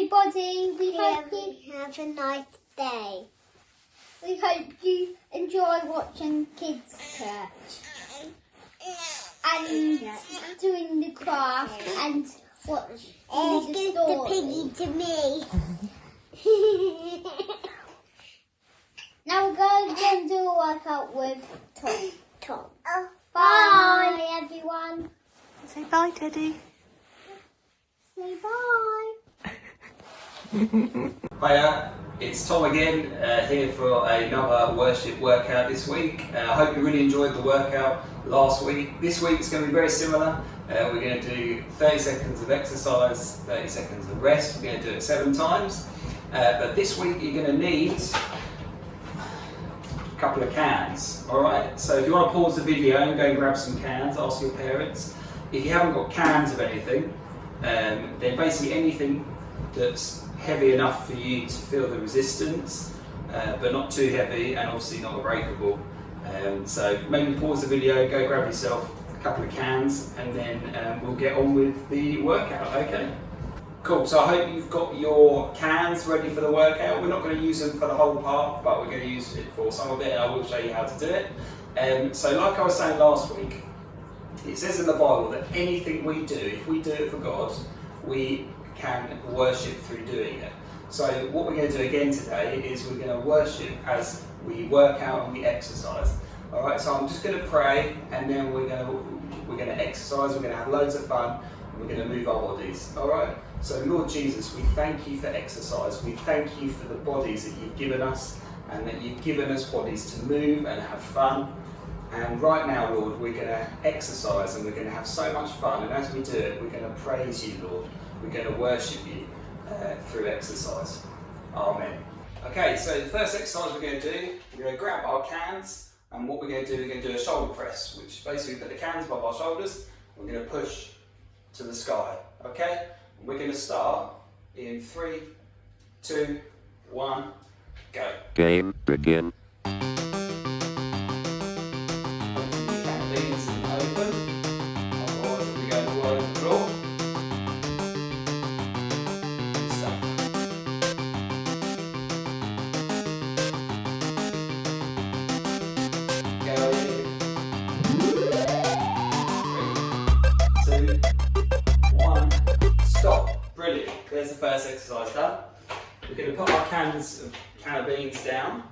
everybody. We hope you have a nice day. We hope you enjoy watching Kids Church and doing the craft and watching the Give story. the piggy to me. Now we're going to do a workout with Tom. Oh, Bye, everyone. Say bye, Teddy. Say bye. Hiya, it's Tom again, here for another worship workout this week. I hope you really enjoyed the workout last week. This week it's going to be very similar. We're going to do 30 seconds of exercise, 30 seconds of rest. We're going to do it 7 times. But this week you're going to need a couple of cans, alright? So if you want to pause the video and go and grab some cans, ask your parents. If you haven't got cans of anything, then basically anything that's heavy enough for you to feel the resistance, but not too heavy and obviously not breakable. So maybe pause the video, go grab yourself a couple of cans, and then we'll get on with the workout, okay? Cool, so I hope you've got your cans ready for the workout. We're not going to use them for the whole part, but we're going to use it for some of it, and I will show you how to do it. So like I was saying last week, it says in the Bible that anything we do, if we do it for God, we can worship through doing it. So what we're going to do again today is we're going to worship as we work out and we exercise. Alright, so I'm just going to pray, and then we're going to exercise, we're going to have loads of fun, and we're going to move our bodies. Alright? So Lord Jesus, we thank you for exercise. We thank you for the bodies that you've given us, and that you've given us bodies to move and have fun. And right now, Lord, we're going to exercise and we're going to have so much fun. And as we do it, we're going to praise you, Lord. We're going to worship you through exercise. Amen. Okay, so the first exercise we're going to do, we're going to grab our cans, and what we're going to do, we're going to do a shoulder press, which basically put the cans above our shoulders. We're going to push to the sky. Okay? We're going to start in 3, 2, 1, go. Game begin. There's the first exercise done. We're going to put our can of beans down,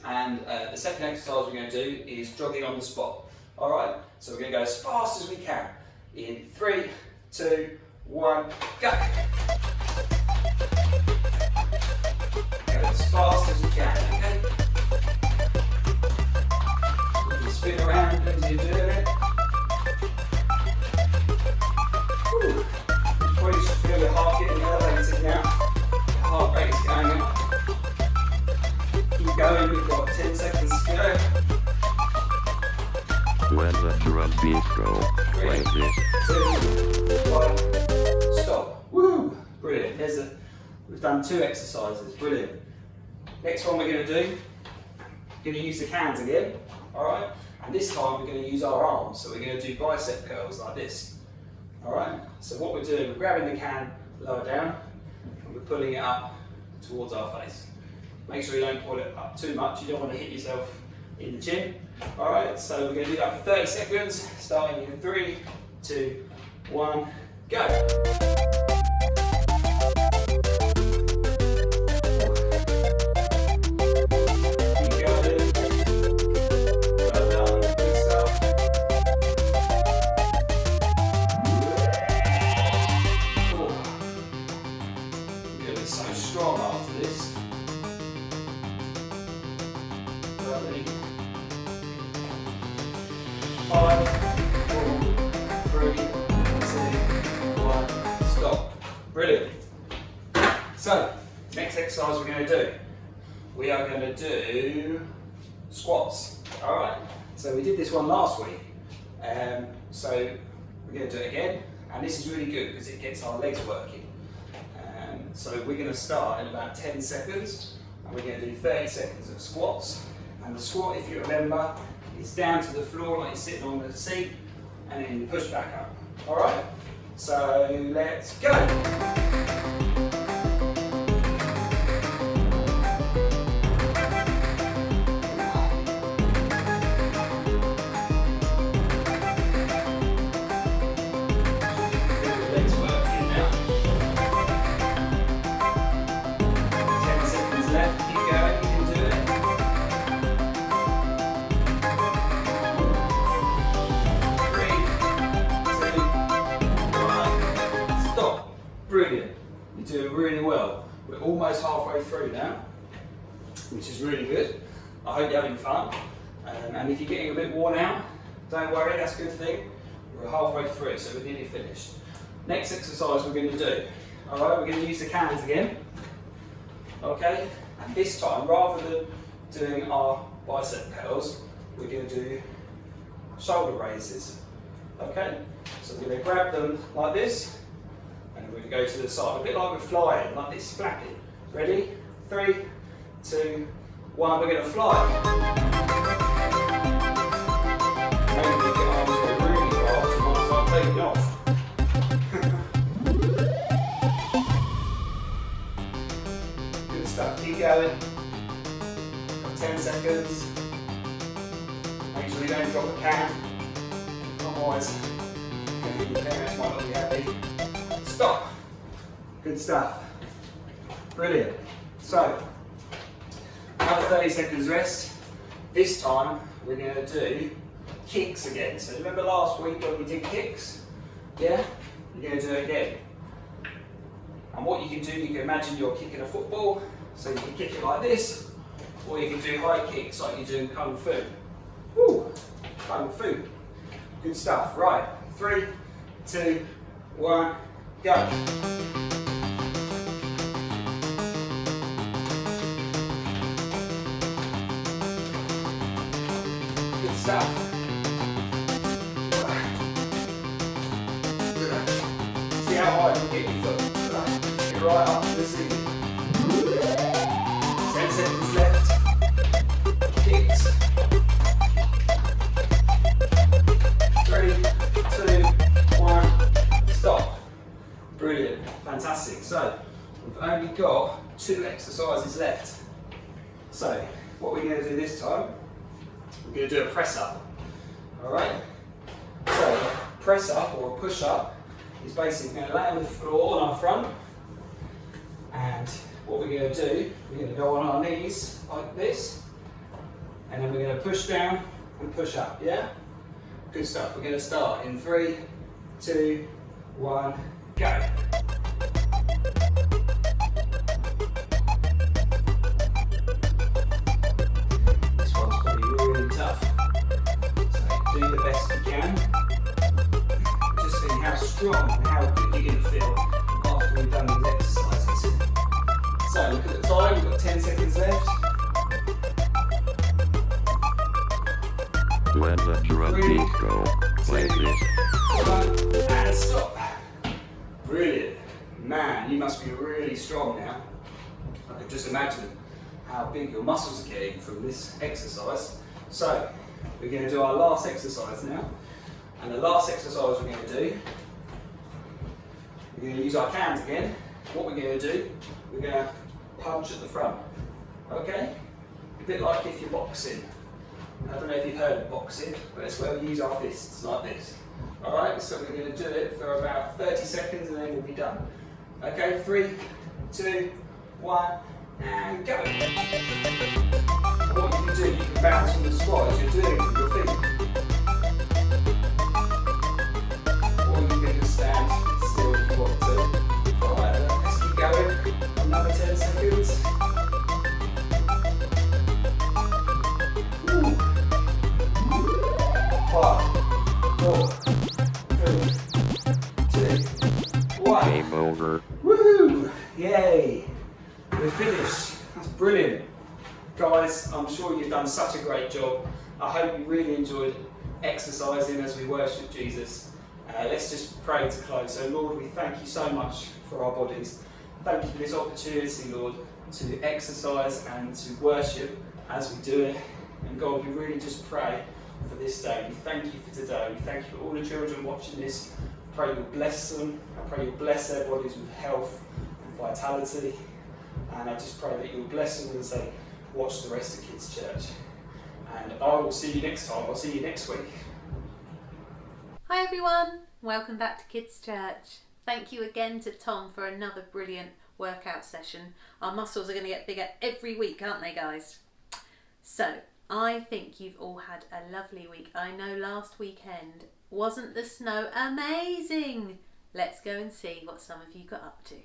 and the second exercise we're going to do is jogging on the spot. Alright, so we're going to go as fast as we can. In 3, 2, 1, go! Go as fast as you can, okay? You can spin around as you're doing it. Whew. You should feel your heart getting elevated now. Your heart rate is going up. Keep going, we've got 10 seconds to go. When the drum beats go, play 3, this. 2, 1, stop. Woo! Brilliant. We've done 2 exercises. Brilliant. Next one we're going to do, we're going to use the cans again. Alright? And this time we're going to use our arms. So we're going to do bicep curls like this. Alright, so what we're doing, we're grabbing the can lower down and we're pulling it up towards our face. Make sure you don't pull it up too much, you don't want to hit yourself in the chin. Alright, so we're going to do that for 30 seconds, starting in 3, 2, 1, go! Brilliant. So, next exercise we're going to do. We are going to do squats. Alright? So we did this one last week. So we're going to do it again. And this is really good because it gets our legs working. So we're going to start in about 10 seconds. And we're going to do 30 seconds of squats. And the squat, if you remember, is down to the floor like you're sitting on the seat. And then you push back up. Alright? So let's go! brilliant. You're doing really well. We're almost halfway through now, which is really good. I hope you're having fun. And if you're getting a bit worn out, don't worry, that's a good thing. We're halfway through, so we're nearly finished. Next exercise we're going to do. Alright, we're going to use the cans again. Okay, and this time, rather than doing our bicep curls, we're going to do shoulder raises. Okay, so we're going to grab them like this, and we're going to go to the side, a bit like we're flying, like this, flapping. Ready? 3, 2, 1, we're going to fly. Maybe if your arms go really fast, you might start taking off. Good stuff, keep going. 10 seconds. Make sure you don't drop a can. Otherwise, your parents might not be happy. Stop. Good stuff. Brilliant. So, another 30 seconds rest. This time, we're going to do kicks again. So remember last week when we did kicks? Yeah? You're going to do it again. And what you can do, you can imagine you're kicking a football. So you can kick it like this. Or you can do high kicks like you do in Kung Fu. Woo! Kung Fu. Good stuff. Right. 3, 2, 1, go. Good stuff. See how high you can get your foot. Get right up to the ceiling. 10 seconds left. Kicks. 3, 2, 1, stop. Brilliant, fantastic. So, we've only got 2 exercises left. So, what we're going to do this time, we're going to do a press up. Alright? So, press up or a push up is basically going to lay on the floor on our front. And what we're going to do, we're going to go on our knees like this. And then we're going to push down and push up, yeah? Good stuff. We're going to start in 3, 2, 1, go. This one's going to be really tough. So do the best you can. Just see how strong and how good you're going to feel after we've done these exercises. So look at the time, we've got 10 seconds left. When the drum beat go, like this. 1, and stop. Brilliant. Man, you must be really strong now. I could just imagine how big your muscles are getting from this exercise. So, we're going to do our last exercise now. And the last exercise we're going to do, we're going to use our cans again. What we're going to do, we're going to punch at the front. Okay? A bit like if you're boxing. I don't know if you've heard of boxing, but it's where we use our fists like this. Alright, so we're going to do it for about 30 seconds and then we'll be done. Okay, 3, 2, 1, and go. And what you can do, you can bounce on the squat as you're doing it with your feet. Or you can just stand still if you want to. Alright, let's keep going. Another 10 seconds. 5, 4, 3, 2, 1. Game over. Woohoo! Yay! We're finished. That's brilliant. Guys, I'm sure you've done such a great job. I hope you really enjoyed exercising as we worship Jesus. Let's just pray to close. So Lord, we thank you so much for our bodies. Thank you for this opportunity, Lord, to exercise and to worship as we do it. And God, we really just pray for this day. We thank you for today. We thank you for all the children watching this. I pray you'll bless them. I pray you'll bless their bodies with health and vitality. And I just pray that you'll bless them as they watch the rest of Kids Church. And I will see you next time. I'll see you next week. Hi everyone, welcome back to Kids Church. Thank you again to Tom for another brilliant workout session. Our muscles are going to get bigger every week, aren't they, guys? So, I think you've all had a lovely week. I know last weekend, wasn't the snow amazing? Let's go and see what some of you got up to.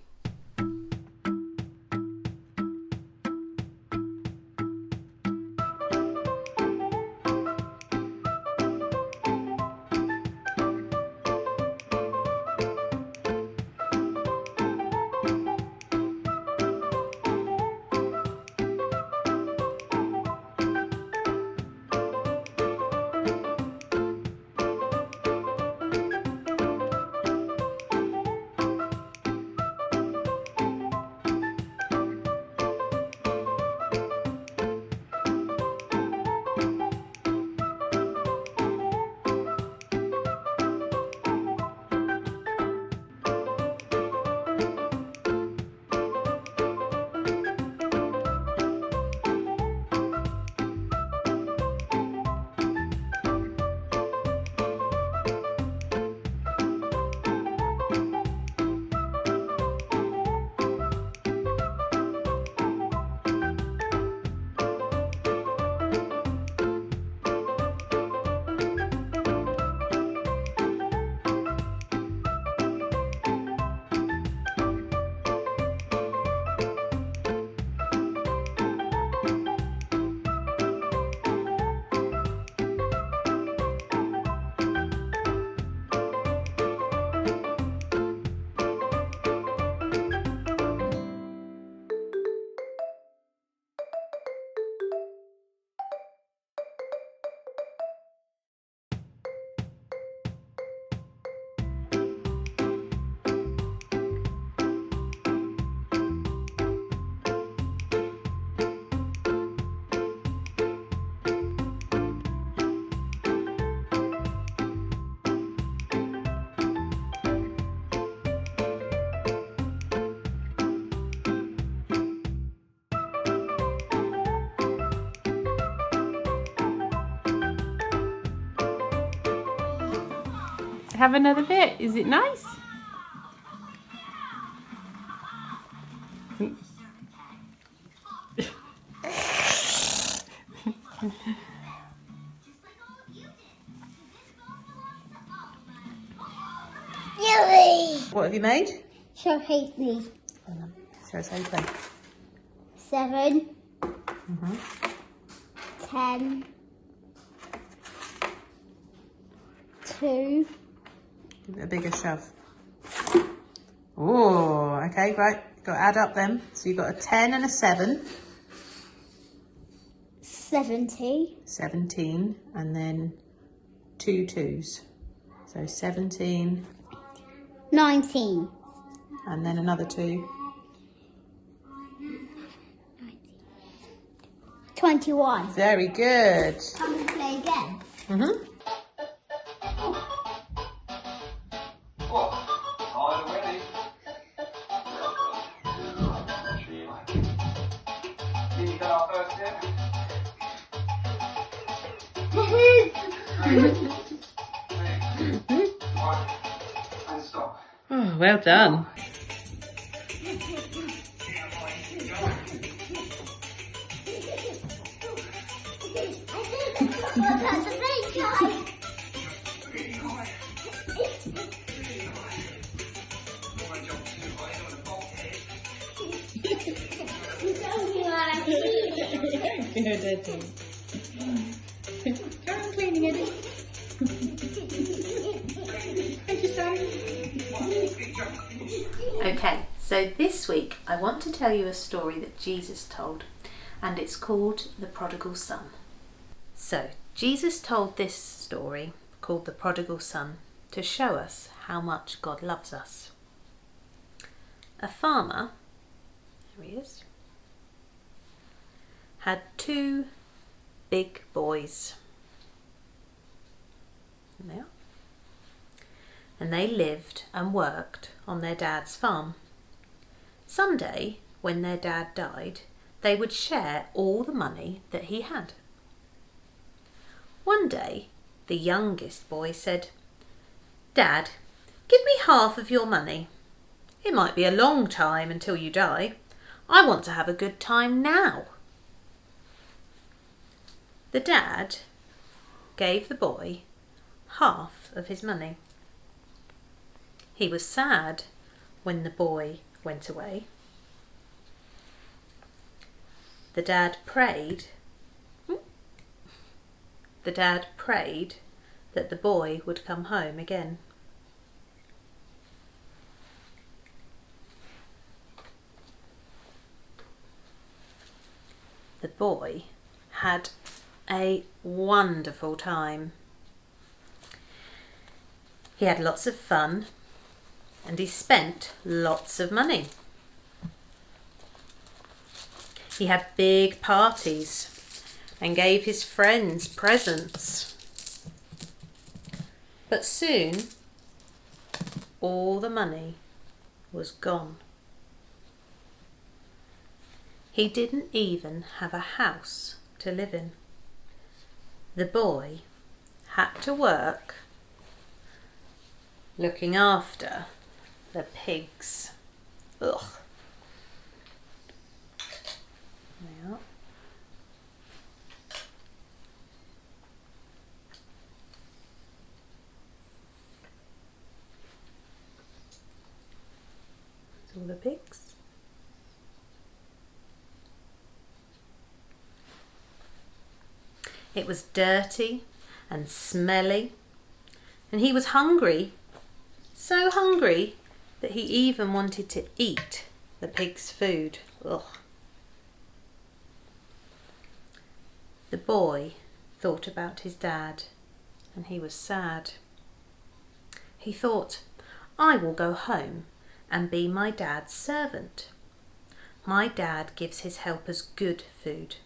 Have another bit. Is it nice? Yummy! What have you made? She'll hate me. Show us how you play. 7, 10, 2, Give it a bigger shove. Oh, okay, right. Got to add up them. So you've got a 10 and a 7. 70, 17, and then 2 2s. So 17, 19, and then another 2. 21. Very good. Can we play again? Mm-hmm. Oh, well done. Good, Eddie. Carry on cleaning, Eddie. Thank you, Sam. Okay, so this week I want to tell you a story that Jesus told, and it's called The Prodigal Son. So, Jesus told this story, called The Prodigal Son, to show us how much God loves us. A farmer, there he is, had 2 big boys. And they are. And they lived and worked on their dad's farm. Someday, when their dad died, they would share all the money that he had. One day, the youngest boy said, "Dad, give me half of your money. It might be a long time until you die. I want to have a good time now." The dad gave the boy half of his money. He was sad when the boy went away. The dad prayed. The dad prayed that the boy would come home again. The boy had a wonderful time. He had lots of fun and he spent lots of money. He had big parties and gave his friends presents. But soon all the money was gone. He didn't even have a house to live in. The boy had to work looking after the pigs. Ugh. There they are. That's all the pigs. It was dirty and smelly, and he was hungry, so hungry that he even wanted to eat the pig's food. Ugh. The boy thought about his dad, and he was sad. He thought, I will go home and be my dad's servant. My dad gives his helpers good food.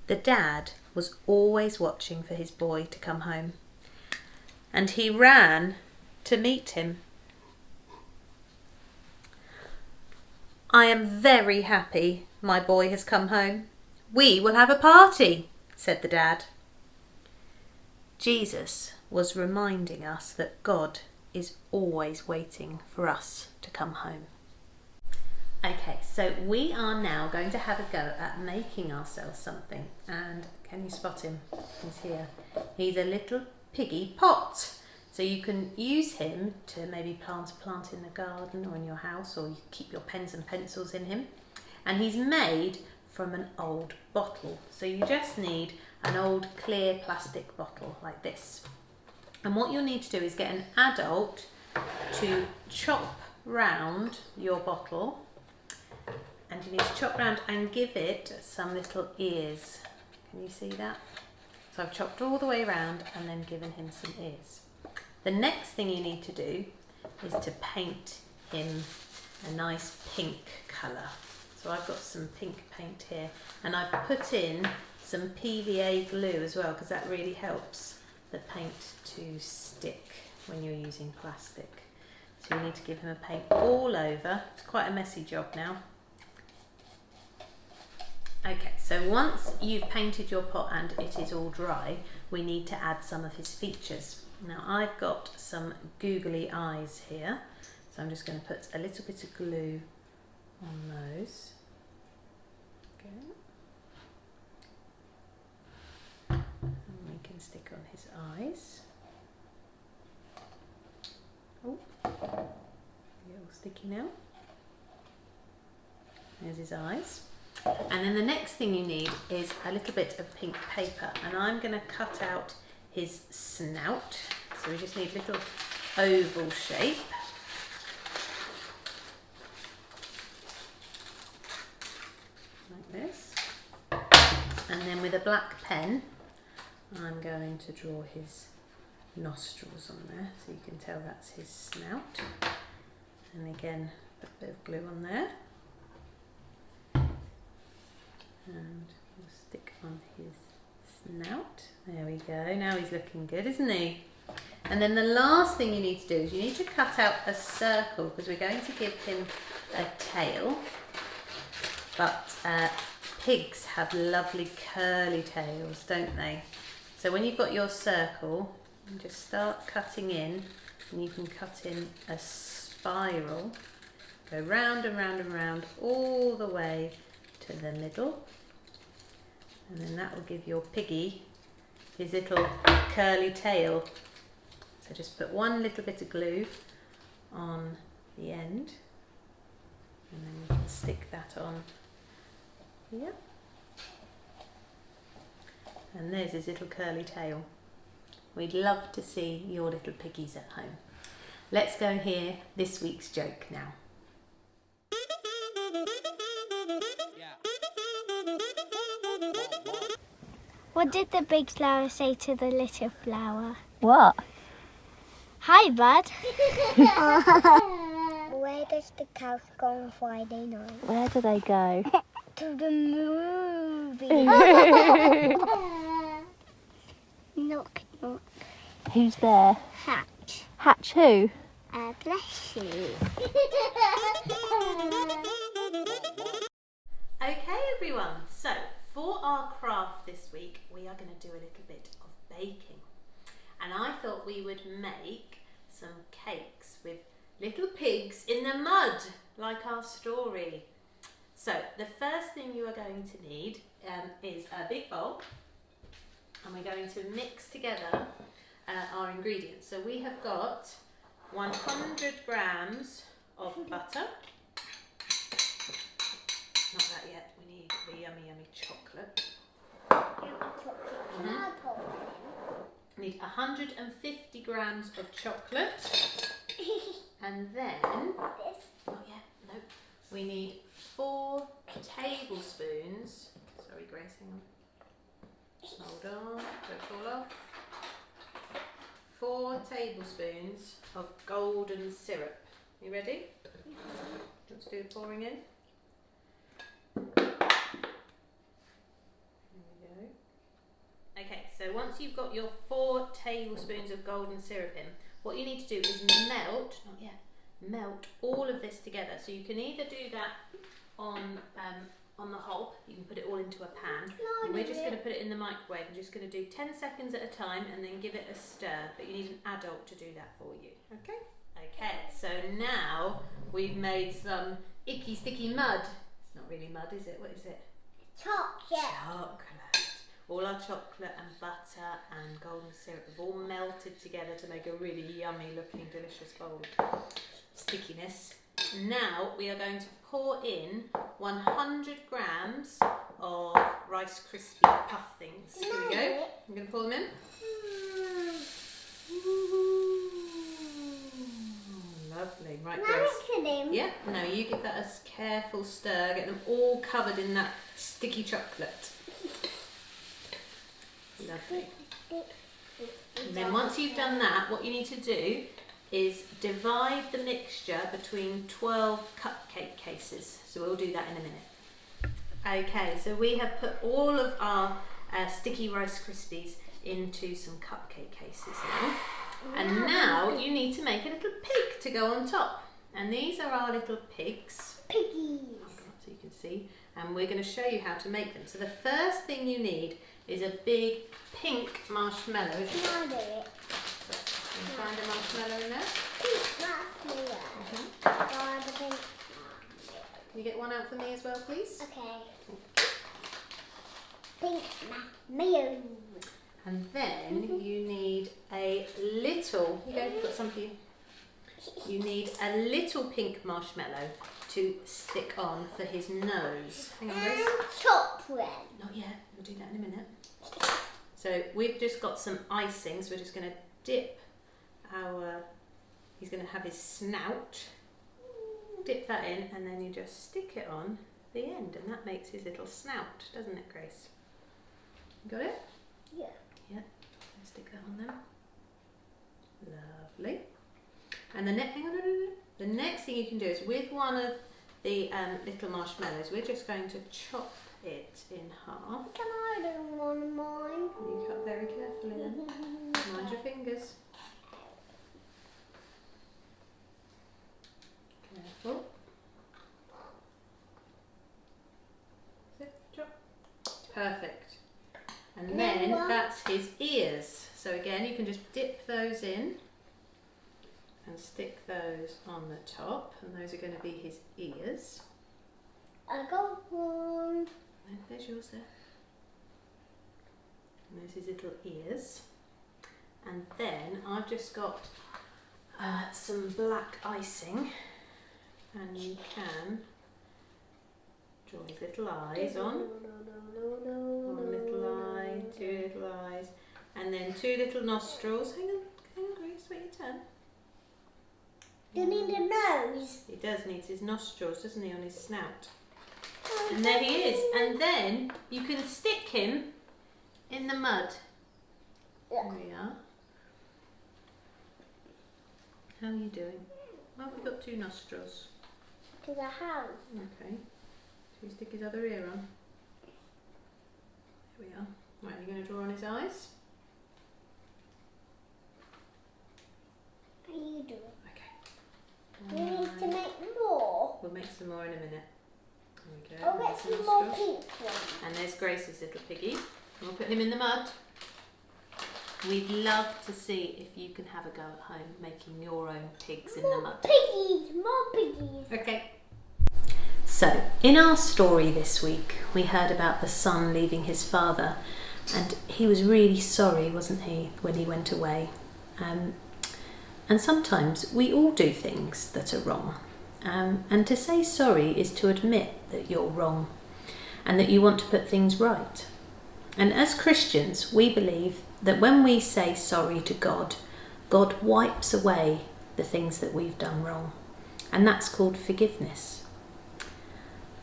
The dad was always watching for his boy to come home, and he ran to meet him. I am very happy my boy has come home. We will have a party, said the dad. Jesus was reminding us that God is always waiting for us to come home. Okay, so we are now going to have a go at making ourselves something. And can you spot him? He's here. He's a little piggy pot. So you can use him to maybe plant a plant in the garden or in your house, or you keep your pens and pencils in him. And he's made from an old bottle. So you just need an old clear plastic bottle like this. And what you'll need to do is get an adult to chop round your bottle. And you need to chop round and give it some little ears. Can you see that? So I've chopped all the way around and then given him some ears. The next thing you need to do is to paint him a nice pink colour. So I've got some pink paint here, and I've put in some PVA glue as well, because that really helps the paint to stick when you're using plastic. So you need to give him a paint all over. It's quite a messy job now. Okay, so once you've painted your pot and it is all dry, we need to add some of his features. Now I've got some googly eyes here, so I'm just going to put a little bit of glue on those. Okay. And we can stick on his eyes. Oh, a little sticky now. There's his eyes. And then the next thing you need is a little bit of pink paper, and I'm going to cut out his snout. So we just need a little oval shape. Like this. And then with a black pen, I'm going to draw his nostrils on there, so you can tell that's his snout. And again, put a bit of glue on there. And we'll stick on his snout. There we go. Now he's looking good, isn't he? And then the last thing you need to do is you need to cut out a circle, because we're going to give him a tail. But pigs have lovely curly tails, don't they? So when you've got your circle, you just start cutting in, and you can cut in a spiral. Go round and round and round all the way to the middle, and then that will give your piggy his little curly tail. So just put one little bit of glue on the end, and then you can stick that on here. And there's his little curly tail. We'd love to see your little piggies at home. Let's go and hear this week's joke now. What did the big flower say to the little flower? What? Hi, bud. Where does the cows go on Friday night? Where do they go? To the movie. Knock, knock. Who's there? Hatch. Hatch who? Bless you. Okay everyone, so for our craft this week we are going to do a little bit of baking, and I thought we would make some cakes with little pigs in the mud like our story. So the first thing you are going to need is a big bowl, and we're going to mix together our ingredients. So we have got 100 grams of butter. Not that yet, we need the yummy yummy chocolate. We need 150 grams of chocolate. And then, not yet, nope. We need 4 tablespoons. Sorry Grace, hang on. Hold on, don't fall off. 4 tablespoons of golden syrup. You ready? Let's do the pouring in. There we go. Okay, so once you've got your 4 tablespoons of golden syrup in, what you need to do is melt all of this together. So you can either do that on the hob, you can put it all into a pan, and we're just going to put it in the microwave. I'm just going to do 10 seconds at a time and then give it a stir, but you need an adult to do that for you, okay? Okay, so now we've made some icky sticky mud. It's not really mud, is it? What is it? Chocolate. Chocolate. All our chocolate and butter and golden syrup have all melted together to make a really yummy looking delicious bowl of stickiness. Now we are going to pour in 100 grams of Rice Krispie puff things. Here we go. I'm going to pour them in. Lovely. Right, Grace. Yeah, now you give that a careful stir, get them all covered in that sticky chocolate. Lovely. And then once you've done that, what you need to do is divide the mixture between 12 cupcake cases. So we'll do that in a minute. Okay, so we have put all of our sticky Rice Krispies into some cupcake cases now. And now you need to make a little pig to go on top. And these are our little pigs. Piggies. So you can see. And we're going to show you how to make them. So the first thing you need is a big pink marshmallow. Can I do it? Can you find a marshmallow in there? Pink marshmallow. Can you get one out for me as well, please? Okay. Pink marshmallow. And then you need a little, put some for you. You need a little pink marshmallow to stick on for his nose. Hang on, Grace. Chocolate. Not yet, we'll do that in a minute. So we've just got some icing, so we're just going to dip he's going to have his snout. Dip that in and then you just stick it on the end, and that makes his little snout, doesn't it, Grace? Got it? Yeah. Yeah, stick that on there. Lovely. And the next thing you can do is with one of the little marshmallows, we're just going to chop it in half. Can I do one of mine? You cut very carefully then. Mind your fingers. Careful. Chop. Perfect. And then that's his ears. So again, you can just dip those in and stick those on the top, and those are going to be his ears. I got one. And there's yours there. And there's his little ears. And then I've just got some black icing, and you can draw his little eyes on. One little eye, two little eyes, and then two little nostrils. Hang on, Grace, wait your turn. You need a nose. He does need his nostrils, doesn't he, on his snout? And there he is. And then you can stick him in the mud. Yeah. There we are. How are you doing? Well, we've got two nostrils. To the house. Okay. Shall we stick his other ear on? There we are. Right, you're going to draw on his eyes? How you doing? Okay. We need to make more. We'll make some more in a minute. There we go. I'll get There's some more nostrils. pink ones. And there's Grace's little piggy. And we'll put him in the mud. We'd love to see if you can have a go at home making your own pigs in the mud. Piggies, more piggies. Okay. So, in our story this week, we heard about the son leaving his father, and he was really sorry, wasn't he, when he went away. And sometimes we all do things that are wrong. And to say sorry is to admit that you're wrong and that you want to put things right. And as Christians, we believe that when we say sorry to God, God wipes away the things that we've done wrong. And that's called forgiveness.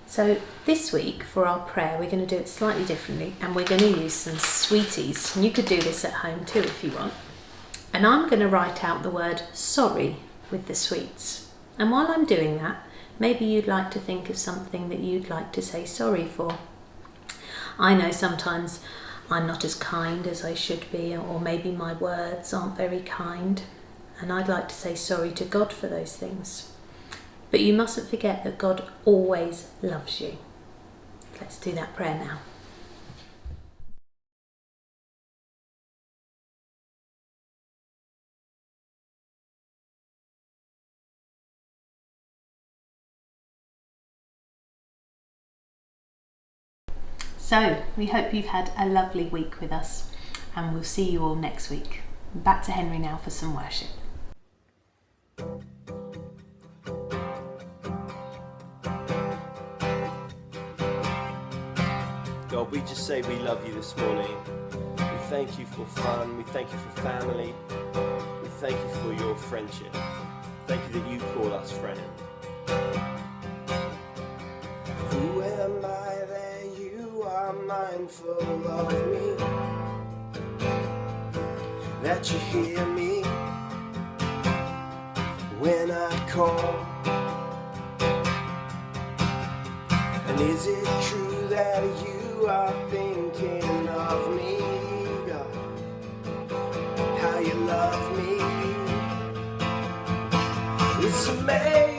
So this week for our prayer, we're going to do it slightly differently, and we're going to use some sweeties. And you could do this at home too if you want. And I'm going to write out the word sorry with the sweets. And while I'm doing that, maybe you'd like to think of something that you'd like to say sorry for. I know sometimes I'm not as kind as I should be, or maybe my words aren't very kind, and I'd like to say sorry to God for those things. But you mustn't forget that God always loves you. Let's do that prayer now. So, we hope you've had a lovely week with us, and we'll see you all next week. Back to Henry now for some worship. God, we just say we love you this morning. We thank you for fun. We thank you for family. We thank you for your friendship. Thank you that you call us friend. Who am I that you are mindful of me? That you hear me when I call? And is it true that you are thinking of me, God? How you love me? It's amazing.